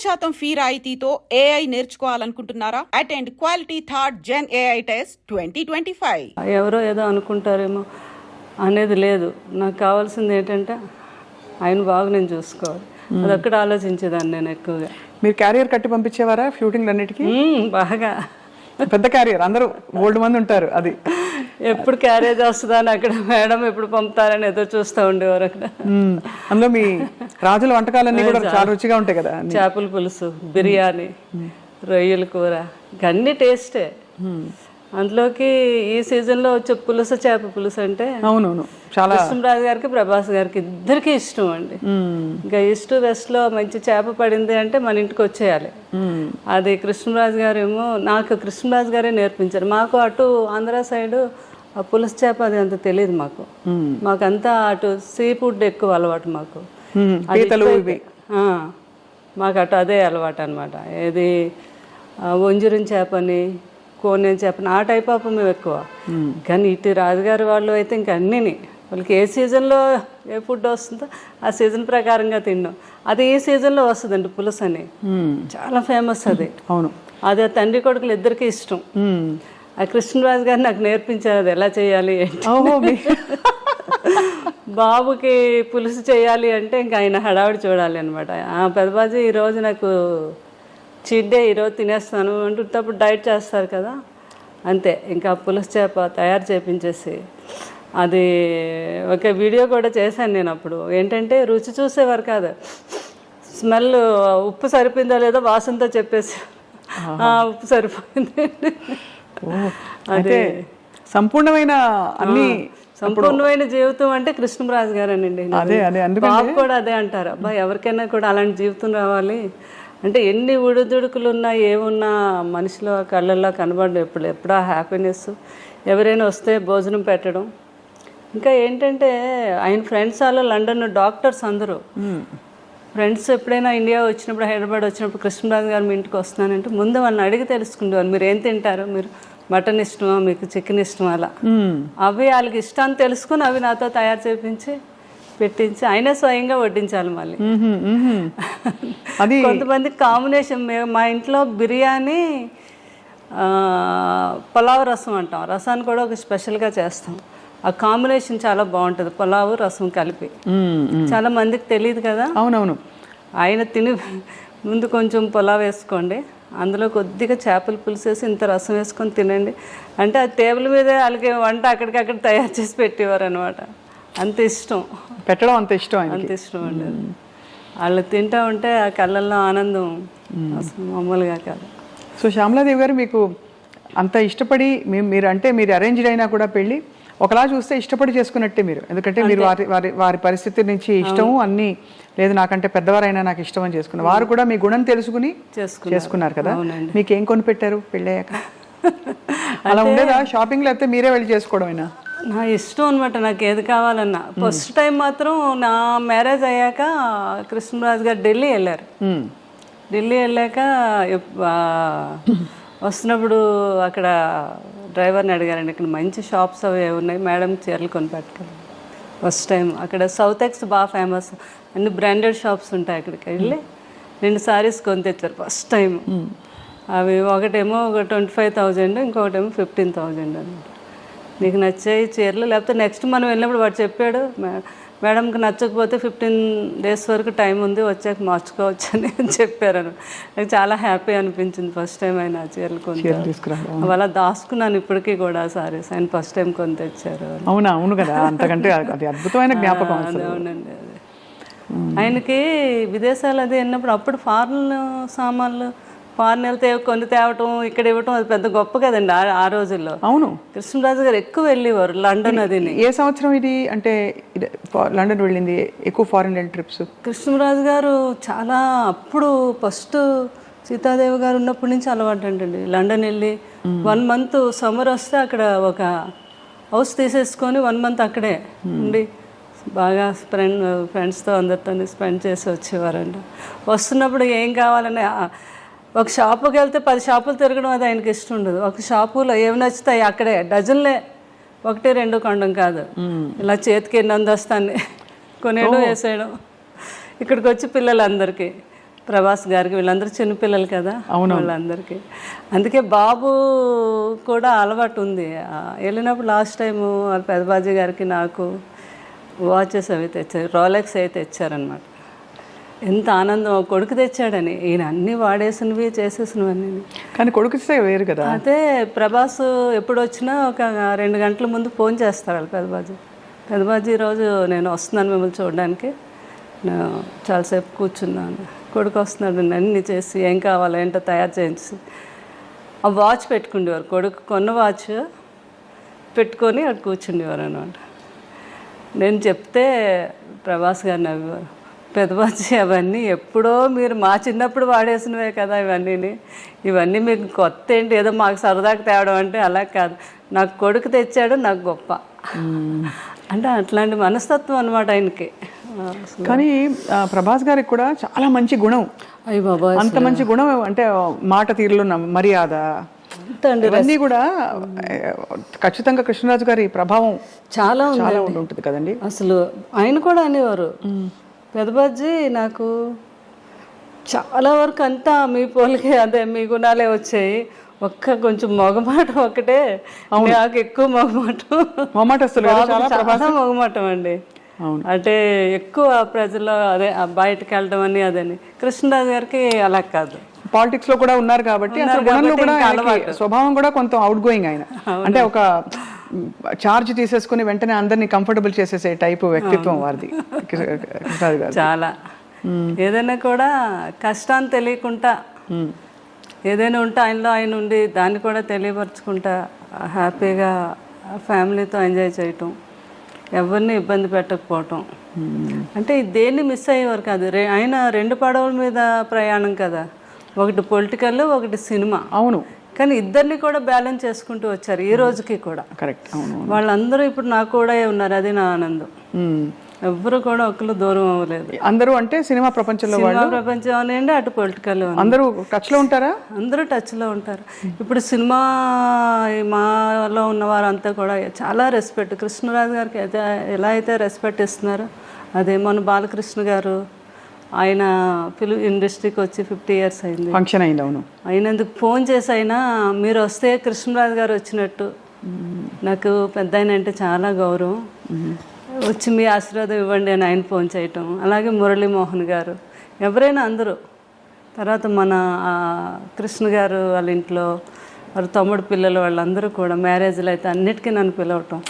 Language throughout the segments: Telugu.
100% ఫీ రాయితీతో AI నేర్చుకోవాలనుకుంటున్నారా? Attend quality third gen AI test 2025. ఎవరో ఏదో అనుకుంటారేమో అనేది లేదు. నాకు కావాల్సింది ఏంటంటే ఆయన బాగా నేను చూసుకోవాలి. అదొక్కటి ఆలోచించేదాన్ని నేను ఎక్కువగా. మీరు క్యారియర్ కట్టి పంపించేవారా షూటింగ్ అన్నిటికీ? బాగా పెద్ద క్యారియర్, అందరూ ఓల్డ్ మంది ఉంటారు. అది ఎప్పుడు క్యారేజ్ వస్తుందని అక్కడ మేడం ఎప్పుడు పంపుతారని ఎదురు చూస్తూ ఉండేవారు అక్కడ. అందులో మీ రాజుల వంటకాలన్నీ కూడా చాలా రుచిగా ఉంటాయి కదా. చేపల పులుసు, బిర్యానీ, రొయ్యల కూర, అన్ని టేస్టే. అందులోకి ఈ సీజన్లో వచ్చే పులుసు, చేప పులుసు అంటే అవునవును చాలా కృష్ణరాజు గారికి, ప్రభాస్ గారికి ఇద్దరికి ఇష్టం అండి. ఇంకా ఈస్ట్ వెస్ట్లో మంచి చేప పడింది అంటే మన ఇంటికి వచ్చేయాలి. అది కృష్ణరాజు గారు ఏమో, నాకు కృష్ణరాజు గారే నేర్పించారు. మాకు అటు ఆంధ్ర సైడు ఆ పులుసు చేప అది అంత తెలియదు మాకు. మాకంతా అటు సీ ఫుడ్ ఎక్కువ అలవాటు మాకు. మాకు అటు అదే అలవాటు అనమాట. ఏది వంజరం చేపని, కోనేరు చేపని, ఆ టైప్ ఆఫ్ మేము ఎక్కువ. కానీ ఇటు రాజుగారి వాళ్ళు అయితే ఇంకా అన్నీని వాళ్ళకి ఏ సీజన్లో ఏ ఫుడ్ వస్తుందో ఆ సీజన్ ప్రకారంగా తిన్నాం. అది ఈ సీజన్లో వస్తుందండి పులుసు అని, చాలా ఫేమస్ అది. అవును, అదే తండ్రి కొడుకులు ఇద్దరికి ఇష్టం. ఆ కృష్ణరాజు గారు నాకు నేర్పించారు అది ఎలా చేయాలి. బాబుకి పులుసు చేయాలి అంటే ఇంకా ఆయన హడావిడి చూడాలి అనమాట. పెద్దబాజీ ఈరోజు నాకు చీట్ డే, ఈరోజు తినేస్తాను అంటున్నప్పుడు డైట్ చేస్తారు కదా, అంతే. ఇంకా పులుసు చేప తయారు చేపించేసి అది ఒక వీడియో కూడా చేశాను నేను. అప్పుడు ఏంటంటే రుచి చూసేవారు కాదు, స్మెల్ ఉప్పు సరిపోయిందో లేదో వాసనతో చెప్పేసి ఉప్పు సరిపోయింది. అదే సంపూర్ణమైన అన్ని సంపూర్ణమైన జీవితం అంటే కృష్ణరాజు గారేనండి. బాబు కూడా అదే అంటారు, అబ్బాయి ఎవరికైనా కూడా అలాంటి జీవితం రావాలి అంటే ఎన్ని ఉడుదుడుకులు ఉన్నా ఏమున్నా మనిషిలో కళ్ళల్లో కనబడడం ఎప్పుడా హ్యాపీనెస్. ఎవరైనా వస్తే భోజనం పెట్టడం. ఇంకా ఏంటంటే ఆయన ఫ్రెండ్స్ వాళ్ళు లండన్ డాక్టర్స్ అందరూ ఫ్రెండ్స్ ఎప్పుడైనా ఇండియా వచ్చినప్పుడు, హైదరాబాద్ వచ్చినప్పుడు కృష్ణరాజు గారు మీ ఇంటికి వస్తున్నానంటే ముందు వాళ్ళని అడిగి తెలుసుకుంటారు, మీరు ఏం తింటారు, మీరు మటన్ ఇష్టమా, మీకు చికెన్ ఇష్టమా, అలా అవి వాళ్ళకి ఇష్టాన్ని తెలుసుకుని అవి నాతో తయారు చేయించి పెట్టించి ఆయనే స్వయంగా వడ్డించాలి. మళ్ళీ కొంతమంది కాంబినేషన్, మా ఇంట్లో బిర్యానీ పులావ్ రసం అంటాం, రసాన్ని కూడా ఒక స్పెషల్గా చేస్తాం. ఆ కాంబినేషన్ చాలా బాగుంటుంది, పులావు రసం కలిపి. చాలా మందికి తెలియదు కదా. అవునవును. ఆయన తిని ముందు కొంచెం పులావ్ వేసుకోండి, అందులో కొద్దిగా చేపల పులుసు వేసి ఇంత రసం వేసుకొని తినండి అంటే ఆ టేబుల్ మీదే వాళ్ళకి వంట అక్కడికక్కడ తయారు చేసి పెట్టేవారు అనమాట. అంత ఇష్టం పెట్టడం, అంత ఇష్టం, అంత ఇష్టం అండి. వాళ్ళు తింటూ ఉంటే ఆ కళ్ళల్లో ఆనందం అసలు మామూలుగా కాదు. సో శ్యామలాదేవి గారు, మీకు అంత ఇష్టపడి మీరు అంటే మీరు అరేంజ్డ్ అయినా కూడా పెళ్ళి ఒకలా చూస్తే ఇష్టపడి చేసుకున్నట్టే మీరు. ఎందుకంటే మీరు వారి పరిస్థితి నుంచి ఇష్టము అన్నీ లేదు, నాకంటే పెద్దవారైనా నాకు ఇష్టం అని చేసుకున్నారు. వారు కూడా మీ గుణం తెలుసుకుని చేసుకున్నారు కదా. మీకు ఏం కొని పెట్టారు పెళ్ళయ్యాక? అలా ఉండేదా షాపింగ్లో? అయితే మీరే వెళ్ళి చేసుకోవడమేనా? నా ఇష్టం అనమాట, నాకు ఏది కావాలన్నా. ఫస్ట్ టైం మాత్రం నా మ్యారేజ్ అయ్యాక కృష్ణరాజు గారు ఢిల్లీ వెళ్ళారు. ఢిల్లీ వెళ్ళాక వస్తున్నప్పుడు అక్కడ డ్రైవర్ని అడిగారండి, ఇక్కడ మంచి షాప్స్ అవి ఉన్నాయి మేడం, చీరలు కొనిపెట్టుకోవాలి. ఫస్ట్ టైం అక్కడ సౌత్ ఎక్స్ బాగా ఫేమస్, అన్ని బ్రాండెడ్ షాప్స్ ఉంటాయి. అక్కడికి వెళ్ళి 2 సారీస్ కొని తెచ్చారు ఫస్ట్ టైం. అవి ఒకటేమో 25,000, ఇంకొకటేమో 15,000 అనమాట. నీకు నచ్చాయి చీరలు, లేకపోతే నెక్స్ట్ మనం వెళ్ళినప్పుడు వాడు చెప్పాడు, మేడంకి నచ్చకపోతే 15 days వరకు టైం ఉంది, వచ్చాక మార్చుకోవచ్చు అని చెప్పారు. నాకు చాలా హ్యాపీ అనిపించింది ఫస్ట్ టైం ఆయన చీరలు కొని. అలా దాచుకున్నాను ఇప్పటికీ కూడా సారీస్, ఆయన ఫస్ట్ టైం కొని తెచ్చారు. అవునా? అవును కదా, అంతకంటే అది అద్భుతమైన జ్ఞాపకం. అవునండి. అది ఆయనకి విదేశాలు అది వెళ్ళినప్పుడు అప్పుడు ఫారెన్ సామాన్లు, ఫారెన్ వెళ్తే కొన్ని తేవటం, ఇక్కడ ఇవ్వటం, అది పెద్ద గొప్ప కదండి ఆ రోజుల్లో. అవును, కృష్ణరాజు గారు ఎక్కువ వెళ్ళేవారు లండన్. అది ఏ సంవత్సరం ఇది అంటే లండన్ వెళ్ళింది ఎక్కువ ఫారెన్ ట్రిప్స్? కృష్ణరాజు గారు చాలా అప్పుడు ఫస్ట్ సీతాదేవి గారు ఉన్నప్పటి నుంచి అలవాటు అంటండి. లండన్ వెళ్ళి 1 month సమ్మర్ వస్తే అక్కడ ఒక హౌస్ తీసేసుకొని 1 month అక్కడే ఉండి బాగా ఫ్రెండ్స్తో అందరితో స్పెండ్ చేసి వచ్చేవారంట. వస్తున్నప్పుడు ఏం కావాలని ఒక షాపుకి వెళ్తే 10 షాపులు తిరగడం అది ఆయనకి ఇష్టం ఉండదు. ఒక షాపులో ఏమి నచ్చుతాయి అక్కడే డజన్లే, 1-2 కొనడం కాదు, ఇలా చేతికి ఎన్ని అందొస్తాన్ని కొనేయడం వేసేయడం. ఇక్కడికి వచ్చి పిల్లలందరికీ ప్రభాస్ గారికి, వీళ్ళందరూ చిన్నపిల్లలు కదా వాళ్ళందరికీ. అందుకే బాబు కూడా అలవాటు ఉంది. వెళ్ళినప్పుడు లాస్ట్ టైము వాళ్ళ పెదబాజీ గారికి నాకు వాచెస్ అవి తెచ్చారు, రోలెక్స్ అయితే తెచ్చారనమాట. ఎంత ఆనందం, కొడుకు తెచ్చాడని. ఈయన అన్నీ వాడేసినవి చేసేసినవన్నీ. కానీ కొడుకు వేరు కదా. అయితే ప్రభాస్ ఎప్పుడు వచ్చినా ఒక 2 గంటల ముందు ఫోన్ చేస్తారు వాళ్ళు పెదబాజీ రోజు నేను వస్తున్నాను మిమ్మల్ని చూడడానికి, నేను చాలాసేపు కూర్చున్నాను, కొడుకు వస్తున్నాడు, అన్నీ చేసి ఏం కావాలో ఏంటో తయారు చేయించి ఆ వాచ్ పెట్టుకుండేవారు. కొడుకు కొన్న వాచ్ పెట్టుకొని అక్కడ కూర్చుండేవారు అనమాట. నేను చెప్తే ప్రభాస్ గారు నవ్వేవారు, పెదబాజీ అవన్నీ ఎప్పుడో మీరు మా చిన్నప్పుడు వాడేసినవే కదా ఇవన్నీ మీకు కొత్త ఏంటి, ఏదో మాకు సరదాకి తేవడం అంటే అలా కాదు, నాకు కొడుకు తెచ్చాడు, నాకు గొప్ప అంటే అట్లాంటి మనస్తత్వం అనమాట ఆయనకి. కానీ ప్రభాస్ గారికి కూడా చాలా మంచి గుణం. అయ్య బాబా, అంత మంచి గుణం అంటే మాట తీరులో మర్యాద ఇవన్నీ కూడా ఖచ్చితంగా కృష్ణరాజు గారి ప్రభావం చాలా ఉంటుంది కదండి. అసలు ఆయన కూడా అనేవారు, పెదబాజీ నాకు చాలా వరకు అంతా మీ పోలికే, అదే మీ గుణాలే వచ్చాయి, కొంచెం మొగమాటం ఒకటే నాకు ఎక్కువ మొగమాటం అండి. అంటే ఎక్కువ ప్రజల్లో అదే బయటకు వెళ్ళడం అని అదని. కృష్ణరాజు గారికి అలా కాదు, పాలిటిక్స్ లో కూడా ఉన్నారు కాబట్టి స్వభావం కూడా కొంత అవుట్ గోయింగ్ ఆయన. అంటే ఒక చార్జ్ తీసేసుకుని వెంటనే అందరినీ కంఫర్టబుల్ చేసేసే టైపు వ్యక్తిత్వం వారిది కృష్ణరాజు గారు. చాలా ఏదైనా కూడా కష్టాన్ని తెలియకుండా ఏదైనా ఉంటే ఆయనలో ఆయన ఉండి దాన్ని కూడా తెలియపరచుకుంటా హ్యాపీగా ఫ్యామిలీతో ఎంజాయ్ చేయటం, ఎవరిని ఇబ్బంది పెట్టకపోవటం. అంటే దేన్ని మిస్ అయ్యేవారు కాదు. ఆయన 2 పడవల మీద ప్రయాణం కదా, ఒకటి పొలిటికల్, ఒకటి సినిమా. అవును, కానీ ఇద్దరిని కూడా బ్యాలెన్స్ చేసుకుంటూ వచ్చారు ఈ రోజుకి కూడా. కరెక్ట్. వాళ్ళందరూ ఇప్పుడు నాకు కూడా ఉన్నారు, అది నా ఆనందం. ఎవ్వరు కూడా ఒకరు దూరం అవ్వలేదు. అందరూ అంటే సినిమా ప్రపంచంలో ప్రపంచం అనండి, అటు పొలిటికల్ అందరూ టచ్ లో ఉంటారా? అందరూ టచ్ లో ఉంటారు. ఇప్పుడు సినిమా మాలో ఉన్న వారంతా కూడా చాలా రెస్పెక్ట్, కృష్ణరాజు గారికి అయితే ఎలా అయితే రెస్పెక్ట్ ఇస్తున్నారో అదే. మన బాలకృష్ణ గారు ఆయన ఫిలిం ఇండస్ట్రీకి వచ్చి 50 years అయింది, ఫంక్షన్ అయింది. అవును, అయినందుకు ఫోన్ చేసి అయినా మీరు వస్తే కృష్ణరాజు గారు వచ్చినట్టు, నాకు పెద్ద ఆయన అంటే చాలా గౌరవం, వచ్చి మీ ఆశీర్వాదం ఇవ్వండి అని ఆయన ఫోన్ చేయటం. అలాగే మురళీమోహన్ గారు, ఎవరైనా అందరూ. తర్వాత మన కృష్ణ గారు వాళ్ళ ఇంట్లో వారి తమ్ముడు పిల్లలు వాళ్ళందరూ కూడా మ్యారేజ్లు అయితే అన్నిటికీ నన్ను పిలవటం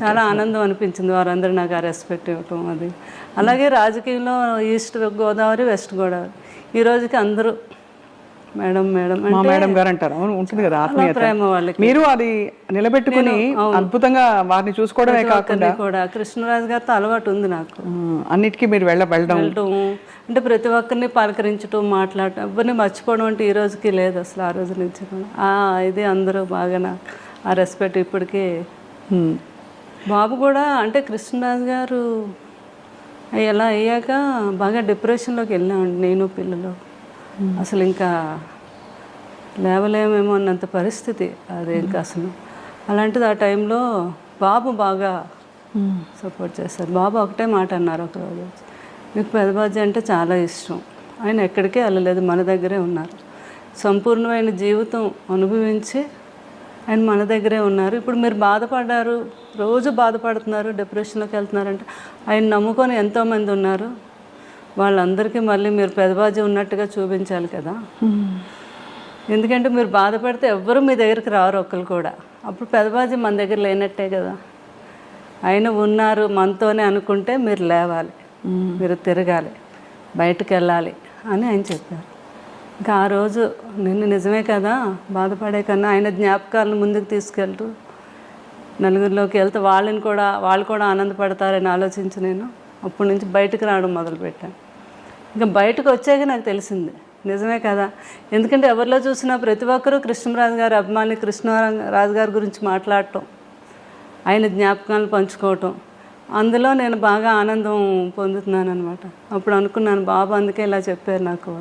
చాలా ఆనందం అనిపించింది. వారందరూ నాకు ఆ రెస్పెక్ట్ ఇవ్వటం అది. అలాగే రాజకీయంలో ఈస్ట్ గోదావరి, వెస్ట్ గోదావరి ఈ రోజుకి అందరూ మేడం మేడం మేడం గారు అంటారు. అవును, ఉంటుంది కదా ఆత్మీయత, ప్రేమ వాళ్ళకి. మీరు అది నిలబెట్టుకుని అద్భుతంగా వారిని చూసుకోవడమే కాకుండా కూడా కృష్ణరాజు గారితో అలవాటు ఉంది నాకు. అన్నిటికీ మీరు వెళ్ళడం అంటే ప్రతి ఒక్కరిని పలకరించడం, మాట్లాడటం, ఎవరిని మర్చిపోవడం అంటే ఈ రోజుకి లేదు అసలు. ఆ రోజు నుంచి కూడా ఇది అందరూ బాగా ఆ రెస్పెక్ట్ ఇప్పటికీ. బాబు కూడా అంటే కృష్ణరాజు గారు ఎలా అయ్యాక బాగా డిప్రెషన్లోకి వెళ్ళామండి నేను పిల్లలు. అసలు ఇంకా లేవలేమేమో అన్నంత పరిస్థితి అది. ఇంకా అసలు అలాంటిది ఆ టైంలో బాబు బాగా సపోర్ట్ చేస్తారు. బాబు ఒకటే మాట అన్నారు ఒకరోజు, మీకు పెదబాజీ అంటే చాలా ఇష్టం, ఆయన ఎక్కడికే వెళ్ళలేదు, మన దగ్గరే ఉన్నారు, సంపూర్ణమైన జీవితం అనుభవించి ఆయన మన దగ్గరే ఉన్నారు. ఇప్పుడు మీరు బాధపడ్డారు, రోజు బాధపడుతున్నారు, డిప్రెషన్లోకి వెళ్తున్నారంటే ఆయన నమ్ముకొని ఎంతోమంది ఉన్నారు, వాళ్ళందరికీ మళ్ళీ మీరు పెదబాజీ ఉన్నట్టుగా చూపించాలి కదా. ఎందుకంటే మీరు బాధపడితే ఎవ్వరూ మీ దగ్గరికి రారు ఒక్కరు కూడా. అప్పుడు పెదబాజీ మన దగ్గర లేనట్టే కదా. ఆయన ఉన్నారు మనతోనే అనుకుంటే మీరు లేవాలి, మీరు తిరగాలి, బయటకు వెళ్ళాలి అని ఆయన చెప్పారు. ఇంకా ఆ రోజు నిజమే కదా, బాధపడే కన్నా ఆయన జ్ఞాపకాలను ముందుకు తీసుకెళ్తూ నలుగురిలోకి వెళ్తే వాళ్ళు కూడా ఆనందపడతారని ఆలోచించి నేను అప్పటి నుంచి బయటకు రావడం మొదలుపెట్టాను. ఇంకా బయటకు వచ్చాక నాకు తెలిసింది నిజమే కదా. ఎందుకంటే ఎవరిలో చూసినా ప్రతి ఒక్కరూ కృష్ణరాజు గారి అభిమాని, కృష్ణరాజు గారి గురించి మాట్లాడటం, ఆయన జ్ఞాపకాలను పంచుకోవటం, అందులో నేను బాగా ఆనందం పొందుతున్నాను అనమాట. అప్పుడు అనుకున్నాను బాబు అందుకే ఇలా చెప్పారు నాకు.